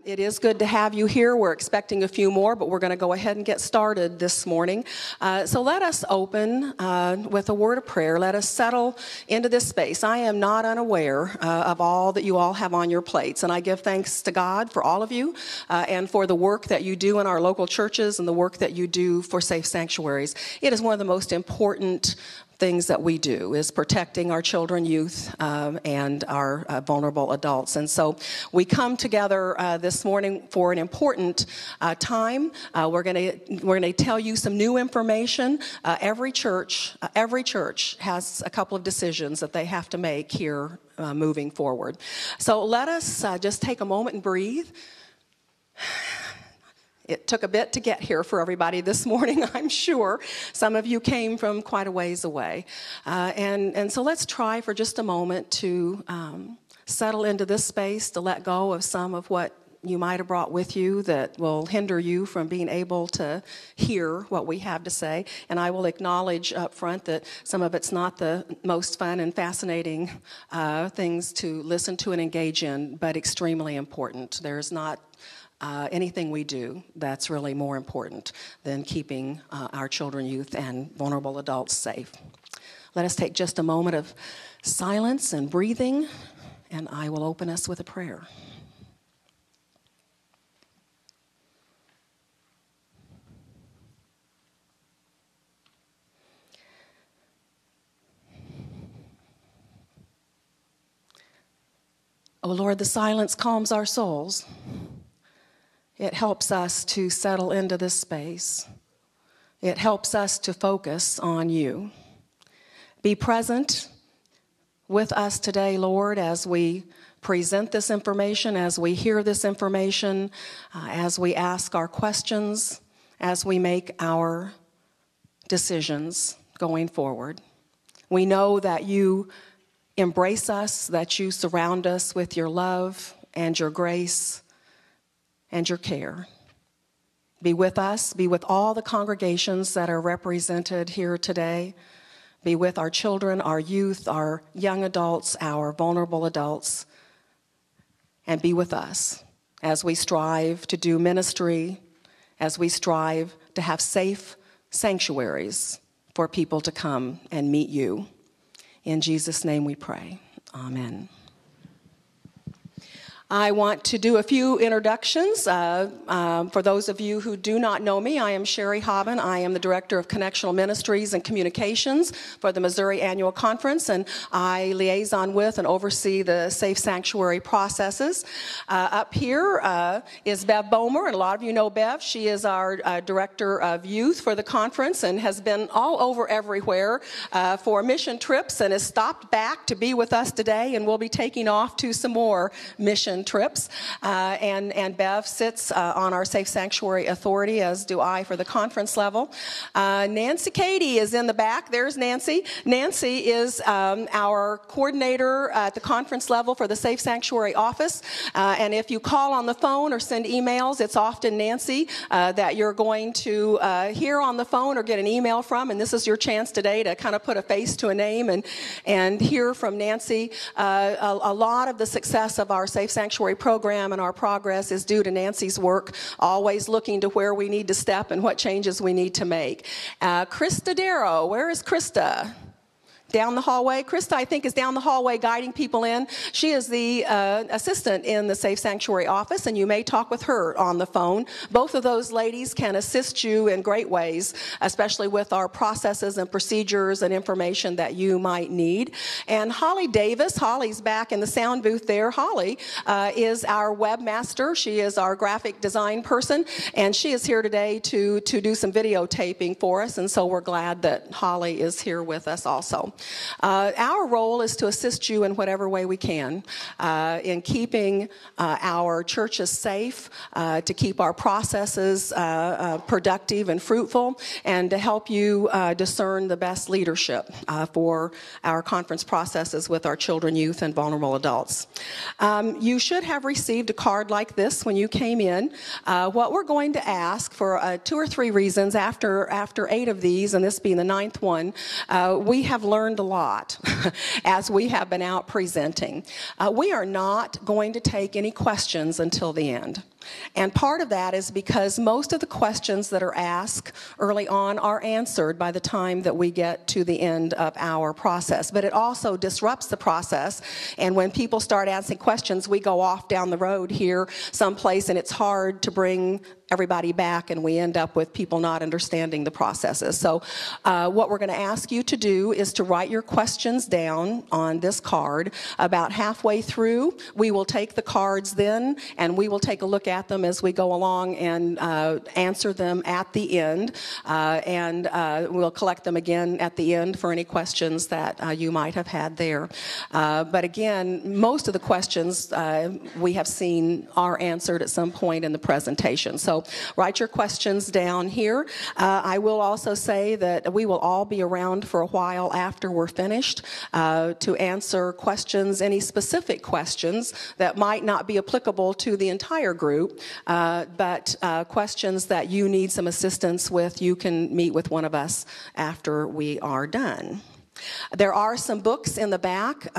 It is good to have you here. We're expecting a few more, but we're going to go ahead and get started this morning. So let us open with a word of prayer. Let us settle into this space. I am not unaware of all that you all have on your plates, and I give thanks to God for all of you and for the work that you do in our local churches and the work that you do for Safe Sanctuaries. It is one of the most important things that we do is protecting our children, youth, and our vulnerable adults. And so we come together this morning for an important time. We're going to tell you some new information. Every church has a couple of decisions that they have to make here moving forward. So let us just take a moment and breathe. It took a bit to get here for everybody this morning, I'm sure. Some of you came from quite a ways away. And so let's try for just a moment to settle into this space, to let go of some of what you might have brought with you that will hinder you from being able to hear what we have to say. And I will acknowledge up front that some of it's not the most fun and fascinating things to listen to and engage in, but extremely important. There's not anything we do that's really more important than keeping our children, youth, and vulnerable adults safe. Let us take just a moment of silence and breathing, and I will open us with a prayer. Oh Lord, the silence calms our souls. It helps us to settle into this space. It helps us to focus on you. Be present with us today, Lord, as we present this information, as we hear this information, as we ask our questions, as we make our decisions going forward. We know that you embrace us, that you surround us with your love and your grace and your care. Be with us, be with all the congregations that are represented here today. Be with our children, our youth, our young adults, our vulnerable adults, and be with us as we strive to do ministry, as we strive to have safe sanctuaries for people to come and meet you. In Jesus' name we pray. Amen. I want to do a few introductions. For those of you who do not know me, I am Sherry Hobbin. I am the Director of Connectional Ministries and Communications for the Missouri Annual Conference, and I liaison with and oversee the Safe Sanctuary processes. Up here is Bev Bomer, and a lot of you know Bev. She is our Director of Youth for the conference and has been all over everywhere for mission trips and has stopped back to be with us today, and we'll be taking off to some more mission trips, and Bev sits on our Safe Sanctuary Authority, as do I for the conference level. Nancy Cady is in the back. There's Nancy. Nancy is our coordinator at the conference level for the Safe Sanctuary office, and if you call on the phone or send emails, it's often Nancy that you're going to hear on the phone or get an email from, and this is your chance today to kind of put a face to a name and hear from Nancy. A lot of the success of our Safe Sanctuary program and our progress is due to Nancy's work, always looking to where we need to step and what changes we need to make. Krista Darrow, where is Krista? Down the hallway. Krista, I think, is down the hallway guiding people in. She is the assistant in the Safe Sanctuary office, and you may talk with her on the phone. Both of those ladies can assist you in great ways, especially with our processes and procedures and information that you might need. And Holly Davis, Holly's back in the sound booth there. Holly is our webmaster. She is our graphic design person, and she is here today to do some videotaping for us, and so we're glad that Holly is here with us also. Our role is to assist you in whatever way we can in keeping our churches safe, to keep our processes productive and fruitful, and to help you discern the best leadership for our conference processes with our children, youth, and vulnerable adults. You should have received a card like this when you came in. What we're going to ask for 2 or 3 reasons after 8 of these, and this being the 9th one, we have learned learned a lot as we have been out presenting. We are not going to take any questions until the end. And part of that is because most of the questions that are asked early on are answered by the time that we get to the end of our process. But it also disrupts the process, and when people start asking questions, we go off down the road here someplace, and it's hard to bring everybody back, and we end up with people not understanding the processes. So what we're going to ask you to do is to write your questions down on this card. About halfway through, we will take the cards then, and we will take a look at them as we go along and answer them at the end. And we'll collect them again at the end for any questions that you might have had there. But again, most of the questions we have seen are answered at some point in the presentation. So write your questions down here. I will also say that we will all be around for a while after we're finished to answer questions, any specific questions that might not be applicable to the entire group, but questions that you need some assistance with, you can meet with one of us after we are done. There are some books in the back.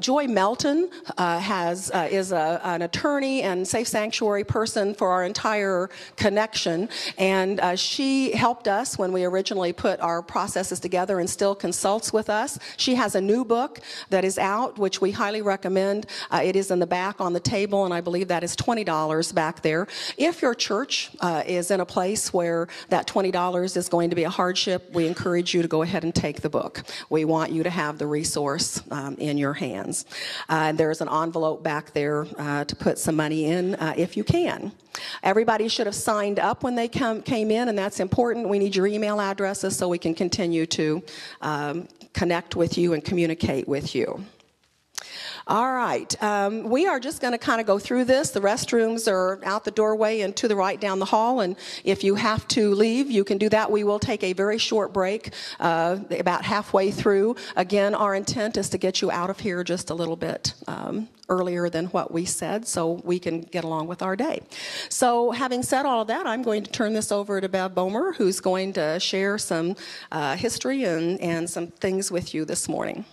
Joy Melton is an attorney and Safe Sanctuary person for our entire connection, and she helped us when we originally put our processes together and still consults with us. She has a new book that is out, which we highly recommend. It is in the back on the table, and I believe that is $20 back there. If your church is in a place where that $20 is going to be a hardship, we encourage you to go ahead and take the book. We want you to have the resource in your hands. There's an envelope back there to put some money in if you can. Everybody should have signed up when they came in, and that's important. We need your email addresses so we can continue to connect with you and communicate with you. All right, we are just going to kind of go through this. The restrooms are out the doorway and to the right down the hall, and if you have to leave, you can do that. We will take a very short break about halfway through. Again, our intent is to get you out of here just a little bit earlier than what we said so we can get along with our day. So having said all of that, I'm going to turn this over to Bev Bomer, who's going to share some history and some things with you this morning.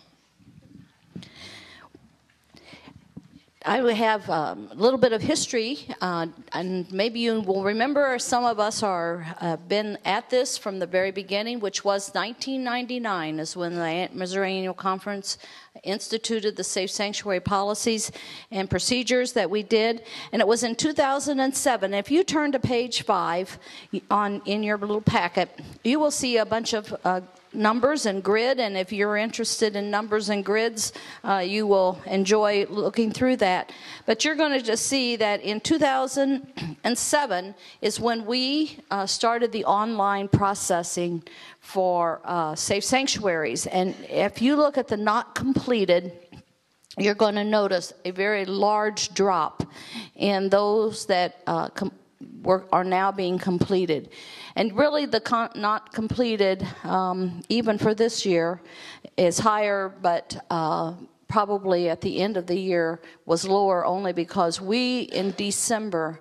I have a little bit of history, and maybe you will remember some of us are been at this from the very beginning, which was 1999 is when the Missouri Annual Conference instituted the Safe Sanctuary policies and procedures that we did, and it was in 2007. If you turn to page 5 in your little packet, you will see a bunch of numbers and grid, and if you're interested in numbers and grids, you will enjoy looking through that. But you're going to just see that in 2007 is when we started the online processing for Safe Sanctuaries. And if you look at the not completed, you're going to notice a very large drop in those that are now being completed. And really the not completed, even for this year, is higher, but probably at the end of the year was lower only because we, in December,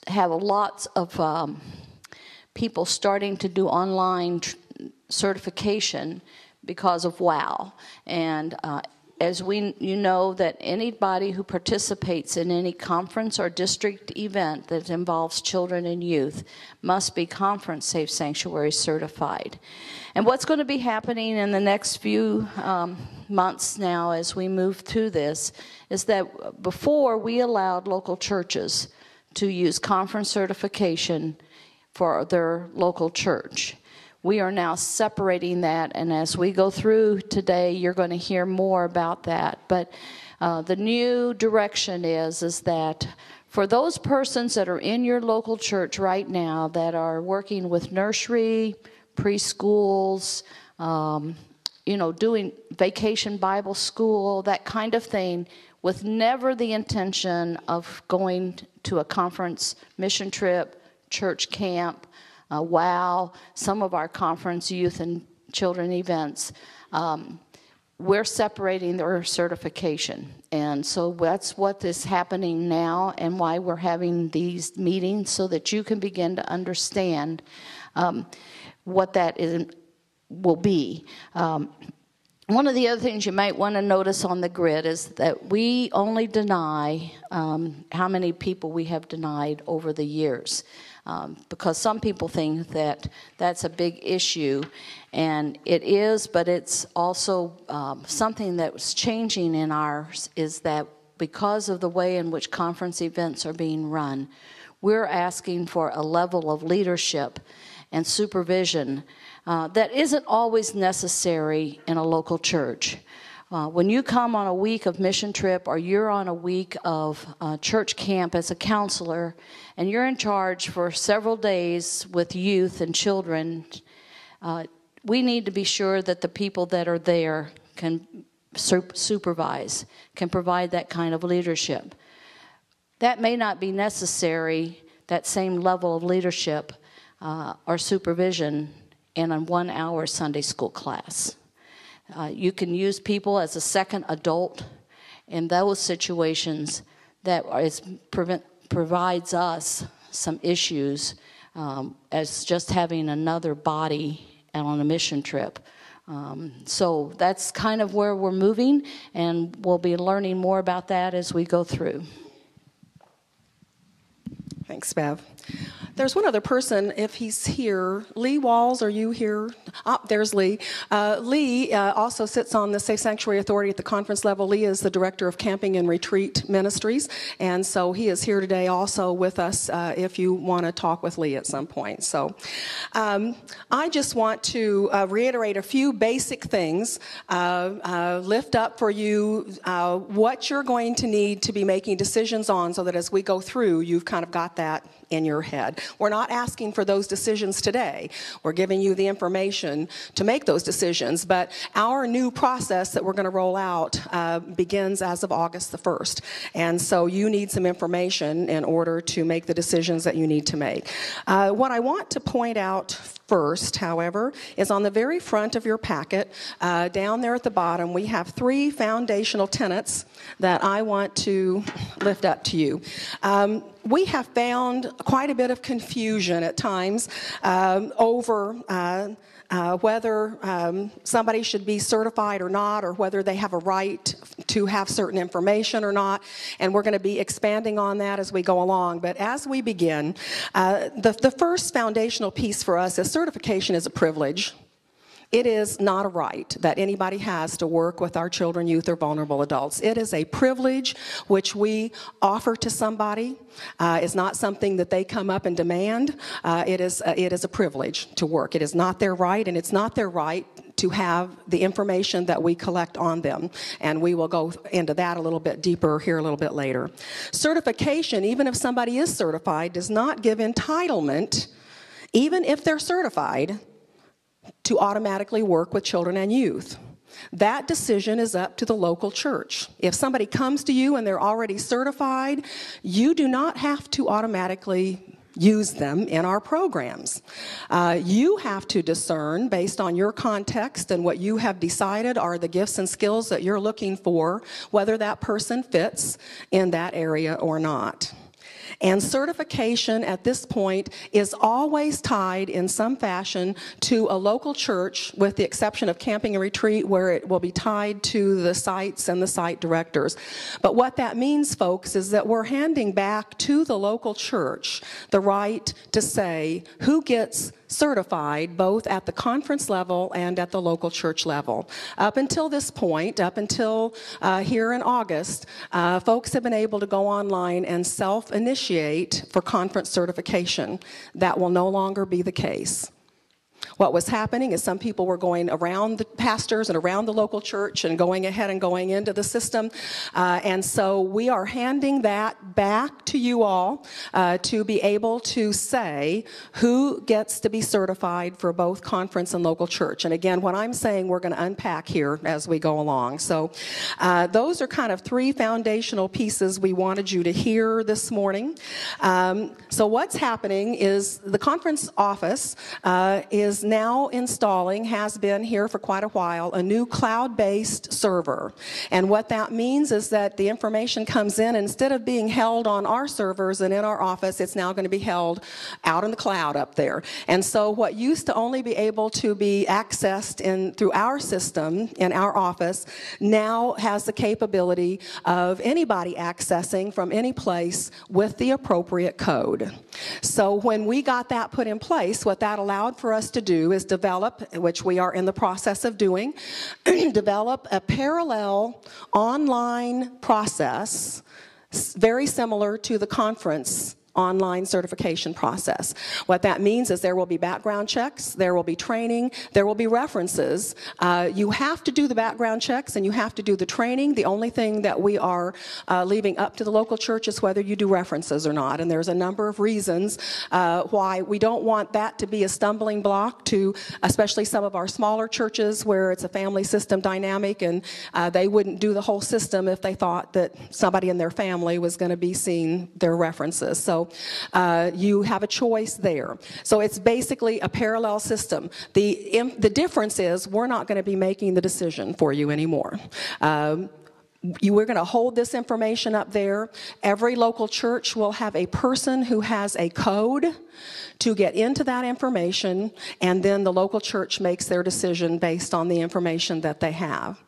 have lots of people starting to do online certification because of WOW. And as you know, that anybody who participates in any conference or district event that involves children and youth must be Conference Safe Sanctuary certified. And what's going to be happening in the next few months now as we move through this is that before we allowed local churches to use conference certification for their local church. We are now separating that, and as we go through today, you're going to hear more about that. But the new direction is that for those persons that are in your local church right now that are working with nursery, preschools, doing vacation Bible school, that kind of thing, with never the intention of going to a conference, mission trip, church camp, WOW, some of our conference youth and children events, we're separating their certification. And so that's what is happening now and why we're having these meetings so that you can begin to understand what that will be. One of the other things you might want to notice on the grid is that we only deny how many people we have denied over the years. Because some people think that that's a big issue, and it is, but it's also something that was changing in ours is that because of the way in which conference events are being run, we're asking for a level of leadership and supervision that isn't always necessary in a local church. When you come on a week of mission trip or you're on a week of church camp as a counselor and you're in charge for several days with youth and children, we need to be sure that the people that are there can supervise, can provide that kind of leadership. That may not be necessary, that same level of leadership or supervision in a 1-hour Sunday school class. You can use people as a second adult in those situations that provides us some issues as just having another body on a mission trip. So that's kind of where we're moving, and we'll be learning more about that as we go through. Thanks, Bev. There's one other person, if he's here. Lee Walls, are you here? There's Lee. Lee also sits on the Safe Sanctuary Authority at the conference level. Lee is the director of Camping and Retreat Ministries, and so he is here today also with us if you want to talk with Lee at some point. So I just want to reiterate a few basic things, lift up for you what you're going to need to be making decisions on so that as we go through, you've kind of got that in your head. We're not asking for those decisions today. We're giving you the information to make those decisions, but our new process that we're going to roll out begins as of August the 1st. And so you need some information in order to make the decisions that you need to make. What I want to point out first, however, is on the very front of your packet, down there at the bottom, we have 3 foundational tenets that I want to lift up to you. We have found quite a bit of confusion at times over whether somebody should be certified or not, or whether they have a right to have certain information or not, and we're going to be expanding on that as we go along. But as we begin, the first foundational piece for us is certification is a privilege. It is not a right that anybody has to work with our children, youth, or vulnerable adults. It is a privilege which we offer to somebody. It's not something that they come up and demand. It is a privilege to work. It is not their right, and it's not their right to have the information that we collect on them. And we will go into that a little bit deeper here a little bit later. Certification, even if somebody is certified, does not give entitlement, even if they're certified, to automatically work with children and youth. That decision is up to the local church. If somebody comes to you and they're already certified, you do not have to automatically use them in our programs. You have to discern based on your context and what you have decided are the gifts and skills that you're looking for, whether that person fits in that area or not. And certification at this point is always tied in some fashion to a local church, with the exception of Camping and Retreat, where it will be tied to the sites and the site directors. But what that means, folks, is that we're handing back to the local church the right to say who gets certified both at the conference level and at the local church level. Up until this point, up until here in August, folks have been able to go online and self-initiate for conference certification. That will no longer be the case. What was happening is some people were going around the pastors and around the local church and going ahead and going into the system. And so we are handing that back to you all to be able to say who gets to be certified for both conference and local church. And again, what I'm saying we're going to unpack here as we go along. So those are kind of 3 foundational pieces we wanted you to hear this morning. So what's happening is the conference office is now installing, has been here for quite a while, a new cloud-based server. And what that means is that the information comes in, and instead of being held on our servers and in our office, it's now going to be held out in the cloud up there. And so what used to only be able to be accessed through our system in our office now has the capability of anybody accessing from any place with the appropriate code. So when we got that put in place, what that allowed for us to do is develop, which we are in the process of doing, develop a parallel online process very similar to the conference online certification process. What that means is there will be background checks, there will be training, there will be references. You have to do the background checks and you have to do the training. The only thing that we are leaving up to the local church is whether you do references or not. And there's a number of reasons why we don't want that to be a stumbling block to especially some of our smaller churches where it's a family system dynamic, and they wouldn't do the whole system if they thought that somebody in their family was going to be seeing their references. So you have a choice there. So it's basically a parallel system. The difference is we're not going to be making the decision for you anymore. We're going to hold this information up there. Every local church will have a person who has a code to get into that information, and then the local church makes their decision based on the information that they have.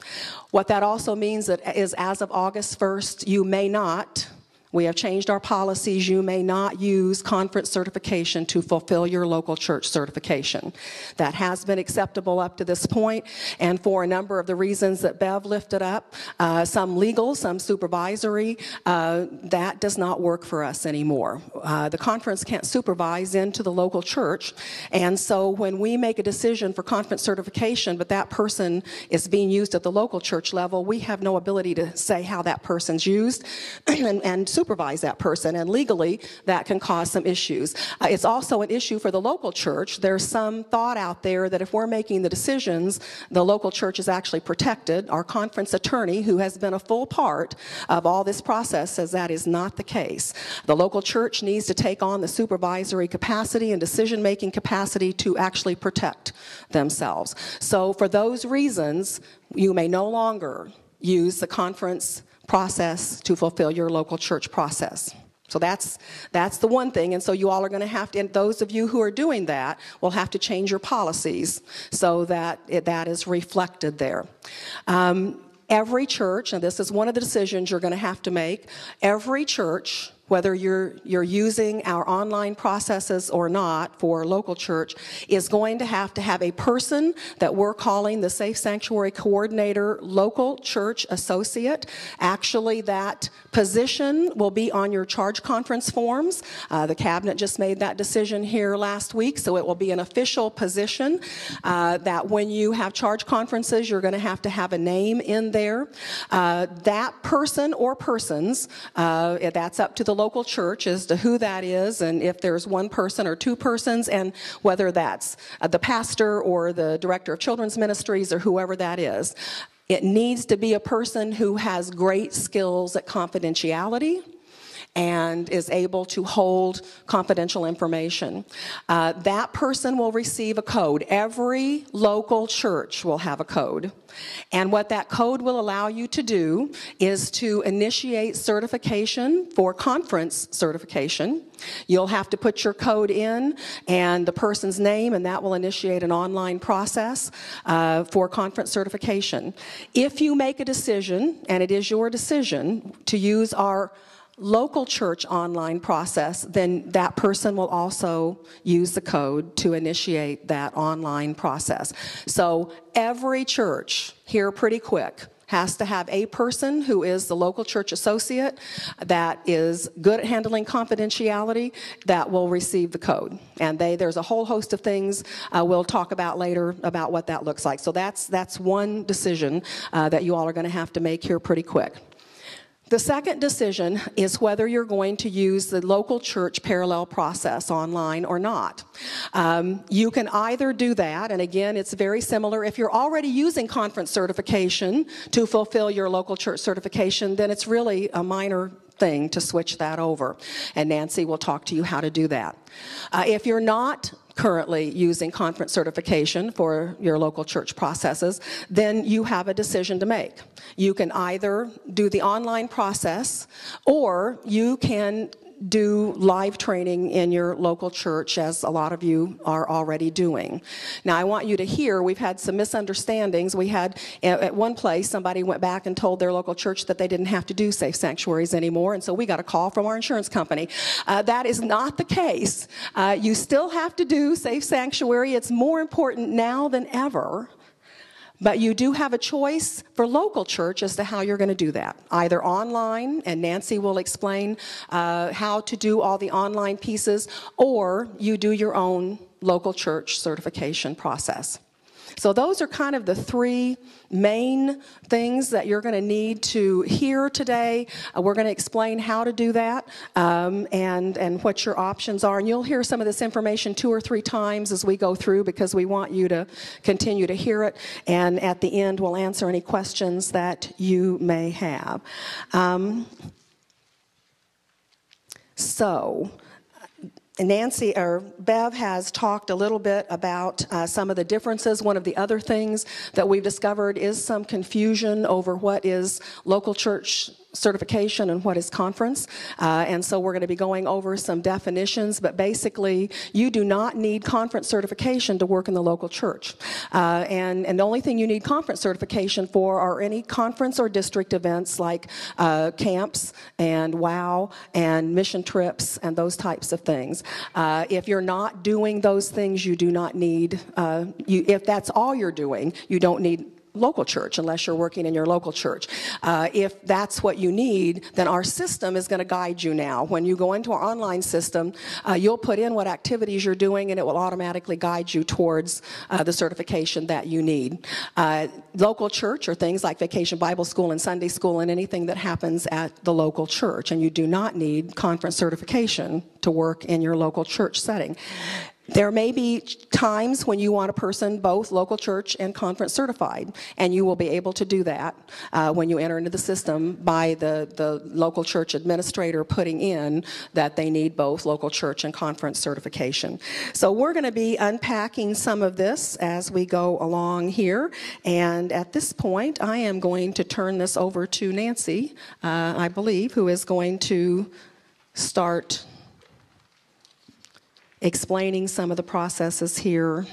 What that also means is as of August 1st, you may not, we have changed our policies. You may not use conference certification to fulfill your local church certification. That has been acceptable up to this point, and for a number of the reasons that Bev lifted up, some legal, some supervisory, that does not work for us anymore. The conference can't supervise into the local church, and so when we make a decision for conference certification, but that person is being used at the local church level, we have no ability to say how that person's used and supervise that person, and legally that can cause some issues. It's also an issue for the local church. There's some thought out there that if we're making the decisions, the local church is actually protected. Our conference attorney, who has been a full part of all this process, says that is not the case. The local church needs to take on the supervisory capacity and decision-making capacity to actually protect themselves. So for those reasons, you may no longer use the conference process to fulfill your local church process. So that's the one thing, and so you all are going to have to, and those of you who are doing that will have to change your policies so that that is reflected there. Every church, and this is one of the decisions you're going to have to make, every church, whether you're using our online processes or not for local church, is going to have a person that we're calling the Safe Sanctuary Coordinator Local Church Associate. Actually, that position will be on your charge conference forms. The cabinet just made that decision here last week, so it will be an official position that when you have charge conferences, you're going to have a name in there. That person or persons, that's up to the local church as to who that is, and if there's one person or two persons, and whether that's the pastor or the director of children's ministries or whoever that is. It needs to be a person who has great skills at confidentiality and is able to hold confidential information. That person will receive a code. Every local church will have a code. And what that code will allow you to do is to initiate certification for conference certification. You'll have to put your code in and the person's name, and that will initiate an online process for conference certification. If you make a decision, and it is your decision, to use our local church online process, then that person will also use the code to initiate that online process. So every church, here pretty quick, has to have a person who is the local church associate that is good at handling confidentiality that will receive the code. And there's a whole host of things we'll talk about later about what that looks like. So that's one decision that you all are going to have to make here pretty quick. The second decision is whether you're going to use the local church parallel process online or not. You can either do that, and again, it's very similar. If you're already using conference certification to fulfill your local church certification, then it's really a minor thing to switch that over, and Nancy will talk to you how to do that. If you're not currently using conference certification for your local church processes, then you have a decision to make. You can either do the online process, or you can do live training in your local church, as a lot of you are already doing. Now, I want you to hear, we've had some misunderstandings. We had, at one place, somebody went back and told their local church that they didn't have to do safe sanctuaries anymore, and so we got a call from our insurance company. That is not the case. You still have to do safe sanctuary. It's more important now than ever. But you do have a choice for local church as to how you're going to do that. Either online, and Nancy will explain how to do all the online pieces, or you do your own local church certification process. So those are kind of the three main things that you're going to need to hear today. We're going to explain how to do that and what your options are. And you'll hear some of this information 2 or 3 times as we go through, because we want you to continue to hear it. And at the end, we'll answer any questions that you may have. Nancy, or Bev, has talked a little bit about some of the differences. One of the other things that we've discovered is some confusion over what is local church certification and what is conference. And so we're going to be going over some definitions, but basically you do not need conference certification to work in the local church. And the only thing you need conference certification for are any conference or district events like camps and WOW and mission trips and those types of things. If you're not doing those things, you do not need, if that's all you're doing, you don't need local church unless you're working in your local church. If that's what you need, then our system is going to guide you now. When you go into our online system, you'll put in what activities you're doing, and it will automatically guide you towards the certification that you need. Local church are things like Vacation Bible School and Sunday School and anything that happens at the local church, and you do not need conference certification to work in your local church setting. There may be times when you want a person both local church and conference certified, and you will be able to do that when you enter into the system by the local church administrator putting in that they need both local church and conference certification. So we're going to be unpacking some of this as we go along here, and at this point I am going to turn this over to Nancy, I believe, who is going to start explaining some of the processes here